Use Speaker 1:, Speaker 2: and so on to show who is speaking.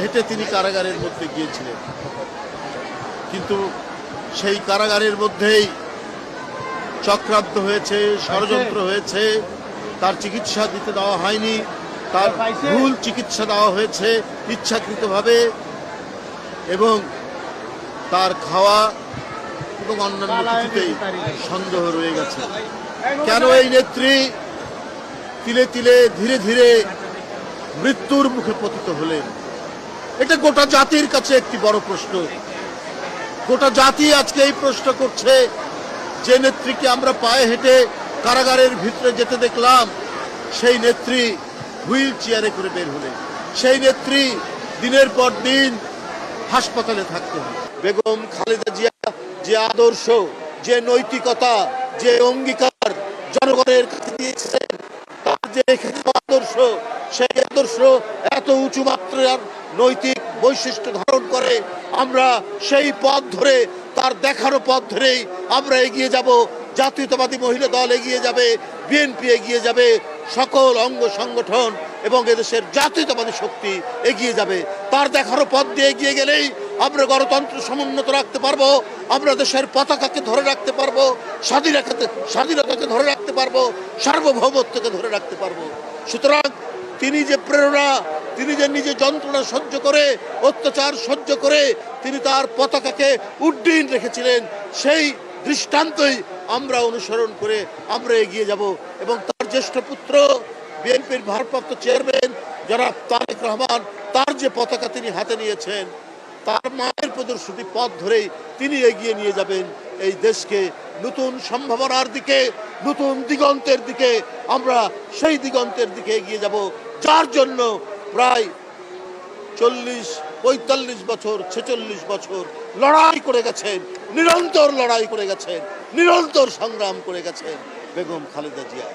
Speaker 1: হেঁটে তিনি কারাগারের মধ্যে গিয়েছিলেন, কিন্তু সেই কারাগারের মধ্যেই চক্রান্ত হয়েছে, ষড়যন্ত্র হয়েছে, তার চিকিৎসা দিতে দেওয়া হয়নি, তার ভুল চিকিৎসা দেওয়া হয়েছে ইচ্ছাকৃতভাবে, এবং তার খাওয়া এবং অন্যান্য কিছুতেই সন্দেহ রয়ে গেছে। কেন এই নেত্রী তিলে তিলে ধীরে ধীরে মৃত্যুর মুখে পতিত হলেন? এটা গোটা জাতির কাছে একটি বড় প্রশ্ন। গোটা জাতি আজকে এই প্রশ্ন করছে, যে নেত্রীকে আমরা পায়ে হেঁটে কারাগারের ভিতরে যেতে দেখলাম, সেই নেত্রী হুইল চেয়ারে করে বের হলেন। সেই নেত্রী দিনের পর দিন হাসপাতালে থাকতে হয়। বেগম খালেদা জিয়া যে আদর্শ, যে নৈতিকতা, যে অঙ্গীকার জনগণের কাছে দিয়েছেন, তার যে আদর্শ, সেই আদর্শ এত উঁচু মাত্রার নৈতিক বৈশিষ্ট্য ধারণ করে। আমরা সেই পথ ধরে, তার দেখানো পথ ধরেই আমরা এগিয়ে যাব। জাতীয়তাবাদী মহিলা দল এগিয়ে যাবে, বিএনপি এগিয়ে যাবে, সকল অঙ্গ সংগঠন এবং এদেশের জাতীয়তাবাদী শক্তি এগিয়ে যাবে। তার দেখানো পথ দিয়ে এগিয়ে গেলেই আমরা গণতন্ত্র সমুন্নত রাখতে পারবো, আমরা দেশের পতাকাকে ধরে রাখতে পারবো, স্বাধীনতাকে ধরে রাখতে পারবো, সার্বভৌমত্বকে ধরে রাখতে পারবো। সুতরাং তিনি যে প্রেরণা, তিনি যে নিজে যন্ত্রণা সহ্য করে, অত্যাচার সহ্য করে তিনি তার পতাকাকে উড্ডীন রেখেছিলেন, সেই দৃষ্টান্তই আমরা অনুসরণ করে আমরা এগিয়ে যাব। এবং তার জ্যেষ্ঠ পুত্র, বিএনপির ভারপ্রাপ্ত চেয়ারম্যান জনাব তারেক রহমান, তার যে পতাকা তিনি হাতে নিয়েছেন, তার মায়ের প্রদর্শিত পথ ধরেই তিনি এগিয়ে নিয়ে যাবেন এই দেশকে নতুন সম্ভাবনার দিকে, নতুন দিগন্তের দিকে। আমরা সেই দিগন্তের দিকে এগিয়ে যাব, যার জন্য প্রায় 40-45 বছর, 46 বছর লড়াই করে গেছেন, নিরন্তর লড়াই করে গেছেন, নিরন্তর সংগ্রাম করে গেছেন বেগম খালেদা জিয়া।